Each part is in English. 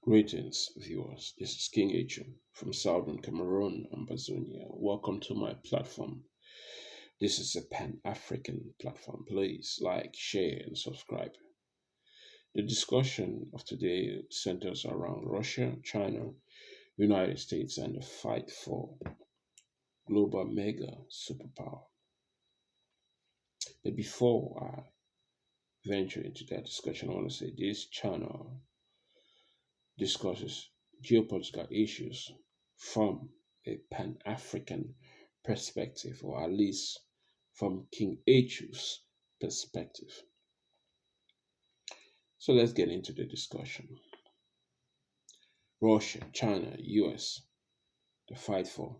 Greetings, viewers. This is King H from Southern Cameroon, Ambazonia. Welcome to my platform. This is a Pan-African platform. Please like, share, and subscribe. The discussion of today centers around Russia, China, United States, and the fight for global mega superpower. But before I venture into that discussion, I want to say this channel discusses geopolitical issues from a Pan African perspective, or at least from King Achu's perspective. So let's get into the discussion. Russia, China, US, the fight for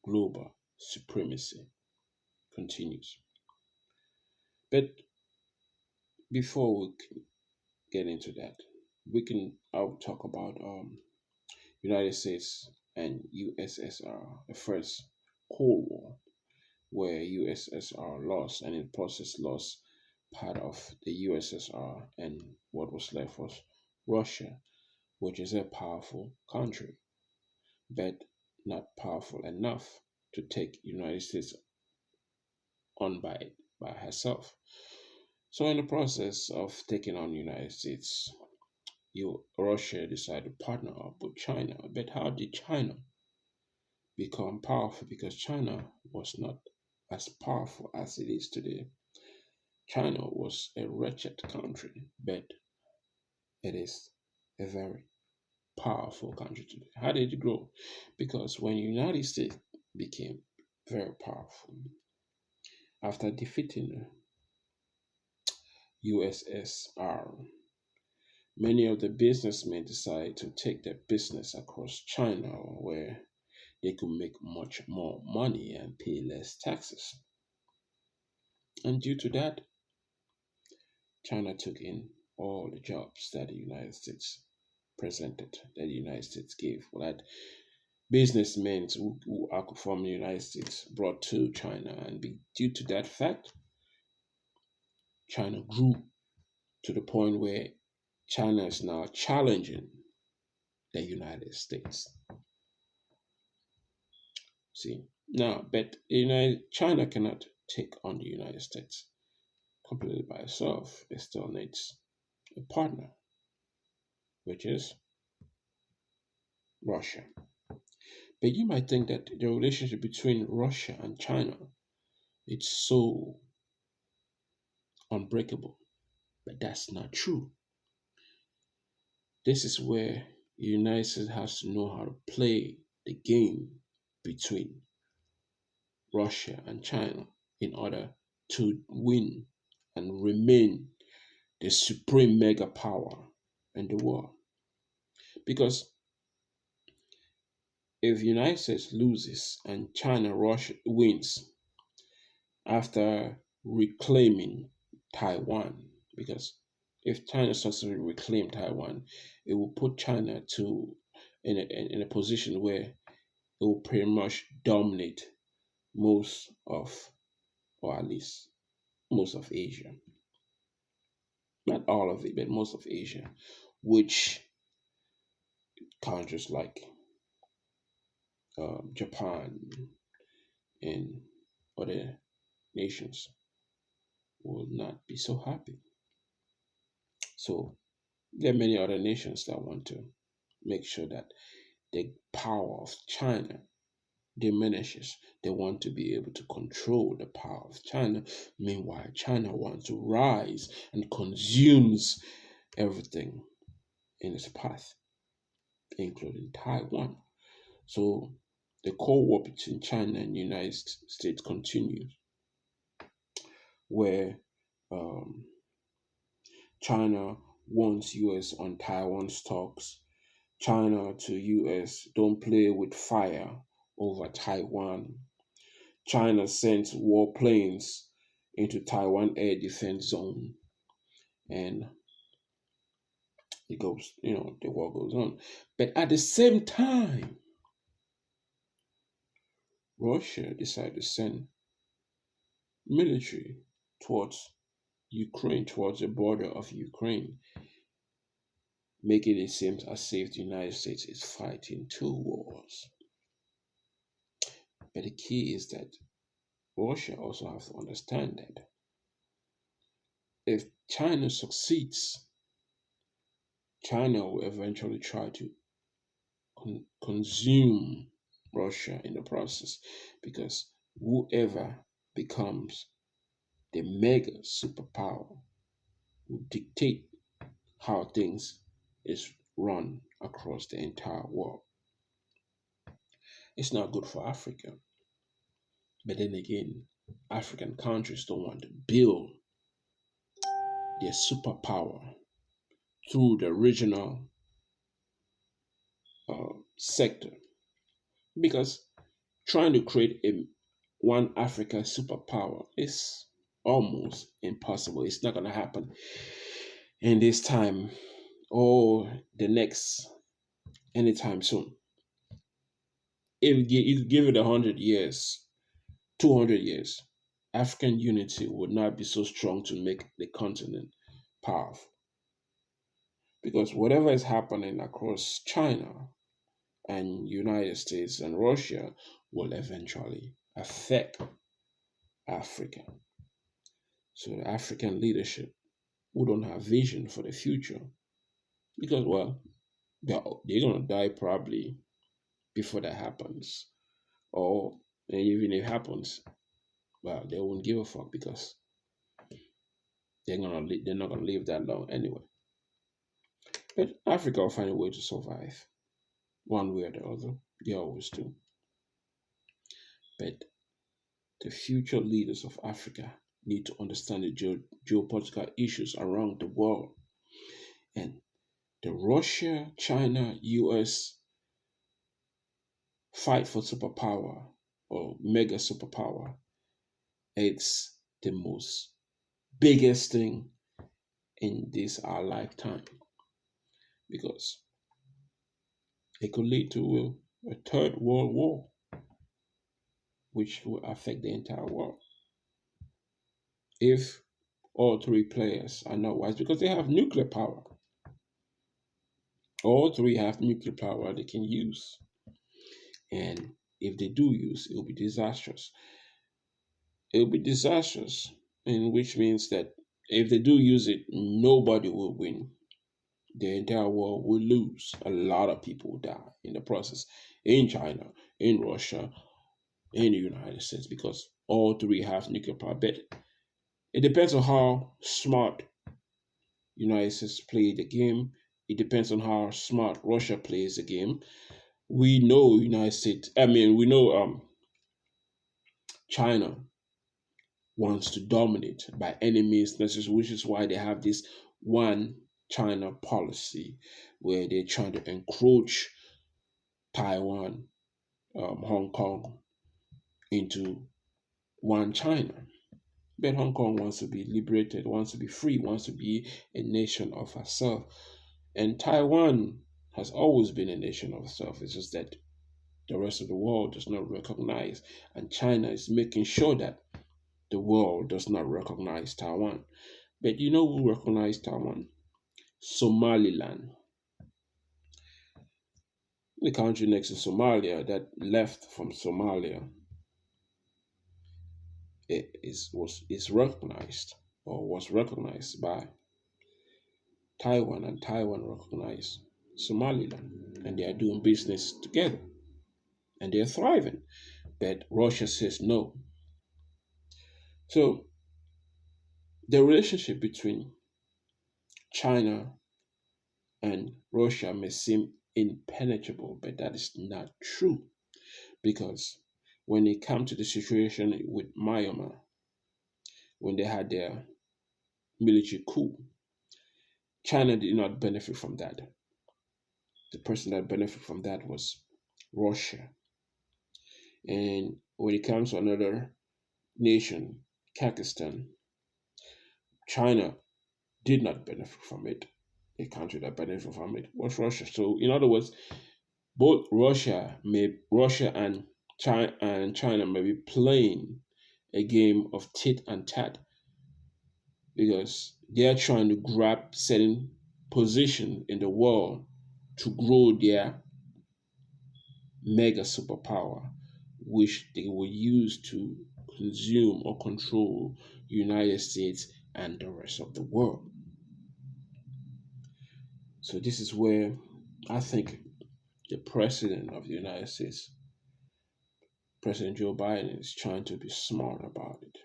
global supremacy continues. But before we can get into that, I'll talk about United States and USSR, the first Cold War, where USSR lost and in the process lost part of the USSR, and what was left was Russia, which is a powerful country, but not powerful enough to take United States on by herself. So in the process of taking on United States, Russia decided to partner up with China. But how did China become powerful? Because China was not as powerful as it is today. China was a wretched country, but it is a very powerful country today. How did it grow? Because when the United States became very powerful, after defeating USSR, many of the businessmen decided to take their business across China where they could make much more money and pay less taxes. And due to that, China took in all the jobs that the United States presented, that the United States gave, that businessmen who are from the United States brought to China. And due to that fact, China grew to the point where China is now challenging the United States. See, now, but China cannot take on the United States completely by itself. It still needs a partner, which is Russia. But you might think that the relationship between Russia and China is so unbreakable, but that's not true. This is where the United States has to know how to play the game between Russia and China in order to win and remain the supreme mega power in the world. Because if the United States loses and Russia wins after reclaiming Taiwan, because if China successfully reclaim Taiwan, it will put China in a position where it will pretty much dominate most of, or at least most of Asia. Not all of it, but most of Asia, which countries like Japan and other nations will not be so happy. So there are many other nations that want to make sure that the power of China diminishes. They want to be able to control the power of China. Meanwhile, China wants to rise and consumes everything in its path, including Taiwan. So the Cold War between China and the United States continues, where China wants US on Taiwan stocks. China to US, don't play with fire over Taiwan. China sends warplanes into Taiwan air defense zone, and it goes, the war goes on. But at the same time, Russia decided to send military towards Ukraine, towards the border of Ukraine. making it seem as if the United States is fighting two wars. But the key is that Russia also has to understand that if China succeeds, China will eventually try to consume Russia in the process because whoever becomes the mega superpower will dictate how things is run across the entire world. It's not good for Africa. But then again, African countries don't want to build their superpower through the regional sector because trying to create a one Africa superpower is almost impossible. It's not going to happen in this time or the next anytime soon. If you give it 100 years, 200 years, African unity would not be so strong to make the continent powerful. Because whatever is happening across China and United States and Russia will eventually affect Africa. So the African leadership who don't have vision for the future, because well, they're gonna die probably before that happens, or even if it happens, well, they won't give a fuck because they're not gonna live that long anyway. But Africa will find a way to survive, one way or the other. They always do. But the future leaders of Africa need to understand the geopolitical issues around the world. And the Russia, China, US fight for superpower or mega superpower, it's the most biggest thing in this our lifetime because it could lead to a third world war, which will affect the entire world. If all three players are not wise, because they have nuclear power. All three have nuclear power they can use. And if they do use, it will be disastrous. It will be disastrous, in which means that if they do use it, nobody will win. The entire world will lose. A lot of people will die in the process in China, in Russia, in the United States, because all three have nuclear power. But it depends on how smart United States play the game. It depends on how smart Russia plays the game. We know United States. I mean, we know China wants to dominate by any means necessary, which is why they have this one China policy where they're trying to encroach Taiwan, Hong Kong into one China. But Hong Kong wants to be liberated, wants to be free, wants to be a nation of herself. And Taiwan has always been a nation of itself. It's just that the rest of the world does not recognize. And China is making sure that the world does not recognize Taiwan. But you know who recognized Taiwan? Somaliland, the country next to Somalia that left from Somalia, is recognized or was recognized by Taiwan, and Taiwan recognized Somaliland, and they are doing business together, and they are thriving. But Russia says no. So the relationship between China and Russia may seem impenetrable, but that is not true because when it comes to the situation with Myanmar, when they had their military coup, China did not benefit from that. The person that benefited from that was Russia. And when it comes to another nation, Pakistan, China did not benefit from it. A country that benefited from it was Russia. So, in other words, both Russia and China may be playing a game of tit and tat because they are trying to grab certain position in the world to grow their mega superpower, which they will use to consume or control the United States and the rest of the world. So this is where I think the president of the United States, President Joe Biden, is trying to be smart about it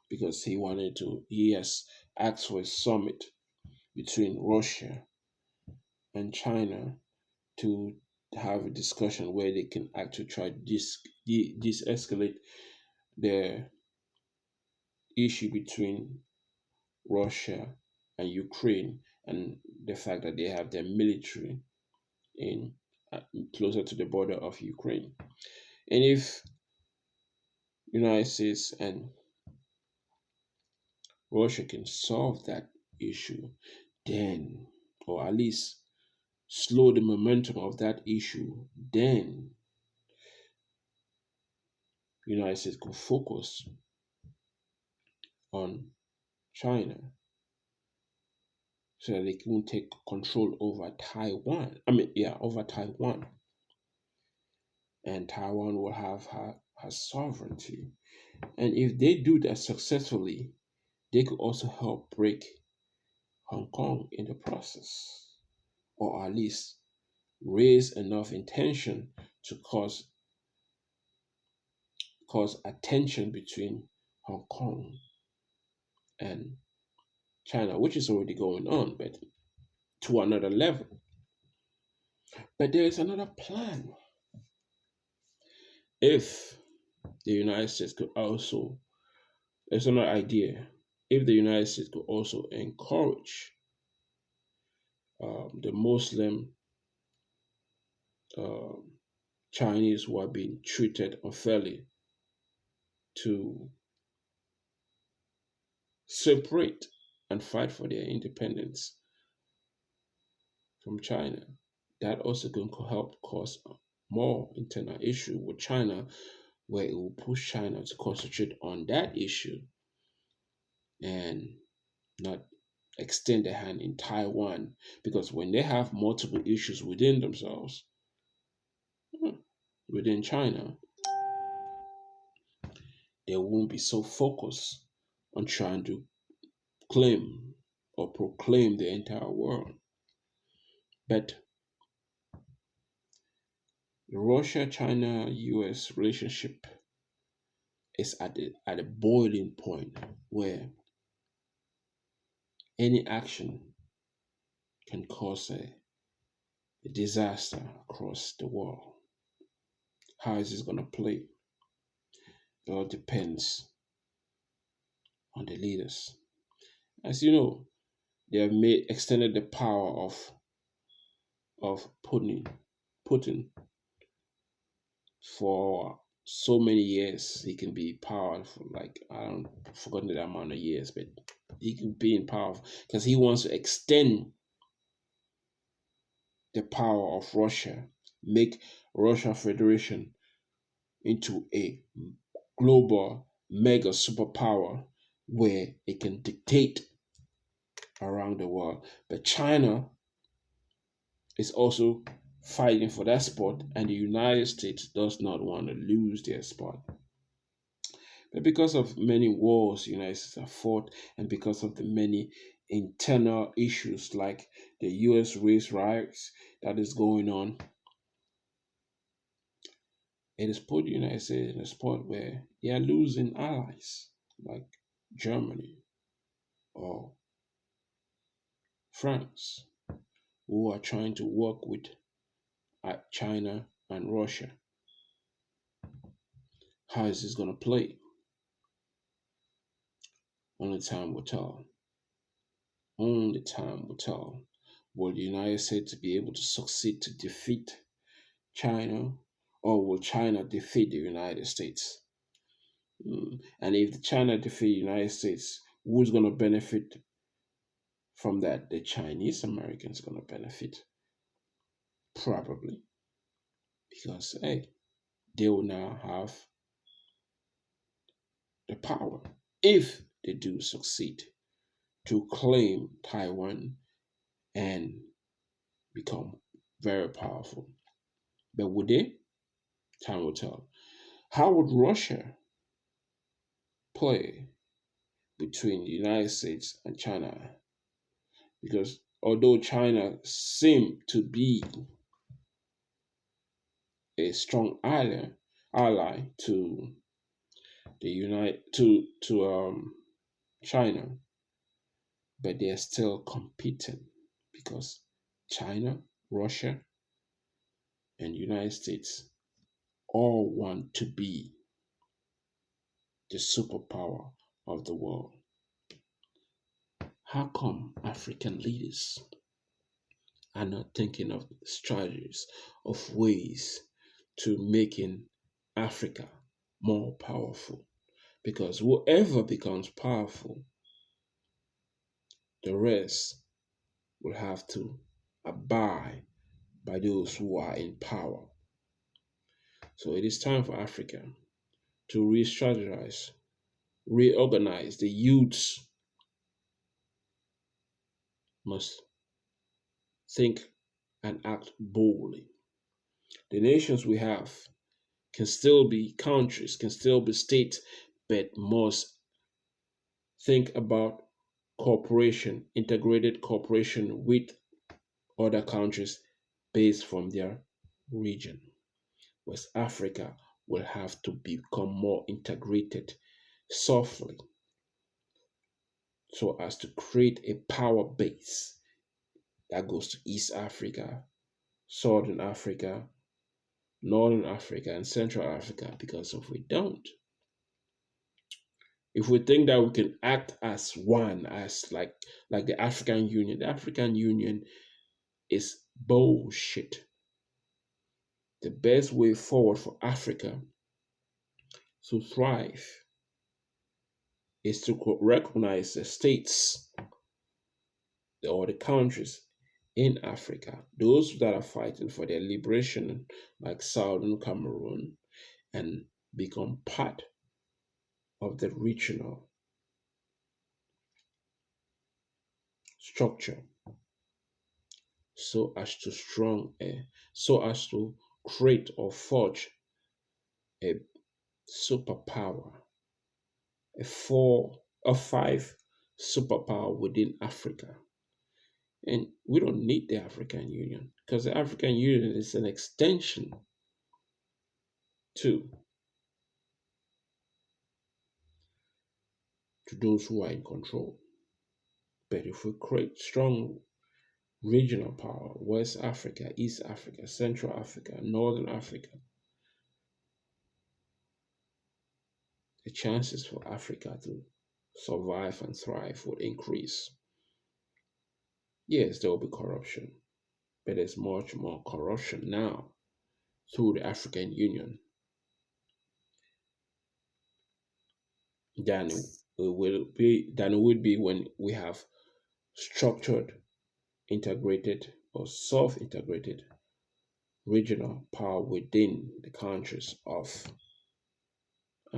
because he has asked for a summit between Russia and China to have a discussion where they can actually try to escalate the issue between Russia and Ukraine and the fact that they have their military in closer to the border of Ukraine. And if United States and Russia can solve that issue, then, or at least slow the momentum of that issue, then United States could focus on China so that they can take control over Taiwan. Over Taiwan. And Taiwan will have her sovereignty. And if they do that successfully, they could also help break Hong Kong in the process, or at least raise enough intention to cause attention between Hong Kong and China, which is already going on, but to another level. But there is another plan. If the United States could also, there's another idea. If the United States could also encourage the Muslim um Chinese who are being treated unfairly to separate and fight for their independence from China. That also can help cause more internal issue with China, where it will push China to concentrate on that issue and not extend their hand in Taiwan. Because when they have multiple issues within themselves, within China, they won't be so focused on trying to claim or proclaim the entire world. But the Russia China US relationship is at a boiling point where any action can cause a disaster across the world. How is this going to play? It all depends on the leaders. As you know, they have extended the power of Putin for so many years. He can be powerful, like I don't forgotten the amount of years, but he can be in power because he wants to extend the power of Russia, make Russia Federation into a global mega superpower where it can dictate around the world. But China is also fighting for that spot, and the United States does not want to lose their spot. But because of many wars the United States have fought, and because of the many internal issues like the US race riots that is going on, it has put the United States in a spot where they are losing allies like Germany or France, who are trying to work with China and Russia. How is this going to play? Only time will tell. Only time will tell. Will the United States be able to succeed to defeat China, or will China defeat the United States? And if the China defeat the United States, who's going to benefit from that? The Chinese Americans going to benefit, probably, because hey, they will now have the power if they do succeed to claim Taiwan and become very powerful. But would they? Time will tell. How would Russia play between the United States and China? Because although China seemed to be a strong ally to the United to China, but they are still competing because China, Russia, and United States all want to be the superpower of the world. How come African leaders are not thinking of strategies, of ways to making Africa more powerful? Because whoever becomes powerful, the rest will have to abide by those who are in power. So it is time for Africa to re strategize, reorganize. The youths must think and act boldly. The nations we have can still be countries, can still be states, but must think about cooperation, integrated cooperation with other countries based from their region. West Africa will have to become more integrated softly so as to create a power base that goes to East Africa, Southern Africa, Northern Africa, and Central Africa. Because if we don't, if we think that we can act as one, as like the African Union is bullshit. The best way forward for Africa to thrive is to recognize the states or the countries in Africa, those that are fighting for their liberation, like Southern Cameroon, and become part of the regional structure so as to so as to create or forge a superpower, a five superpower within Africa. And we don't need the African Union because the African Union is an extension to those who are in control. But if we create strong regional power, West Africa, East Africa, Central Africa, Northern Africa, the chances for Africa to survive and thrive would increase. Yes, there will be corruption, but there's much more corruption now through the African Union than it would be when we have structured, integrated, or self-integrated regional power within the countries of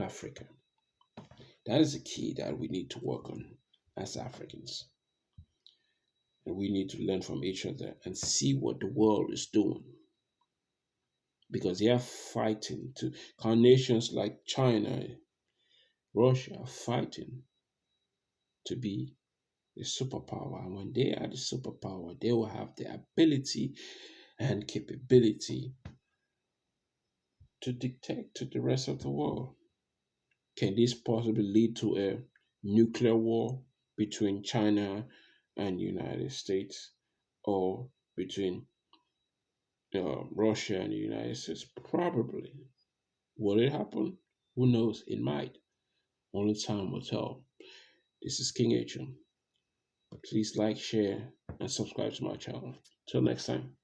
Africa. That is the key that we need to work on as Africans. And we need to learn from each other and see what the world is doing. Because they are fighting to nations like China, Russia are fighting to be the superpower. And when they are the superpower, they will have the ability and capability to dictate to the rest of the world. Can this possibly lead to a nuclear war between China and the United States or between Russia and the United States? Probably. Will it happen? Who knows? It might. Only time will tell. This is King H. Please like, share, and subscribe to my channel. Till next time.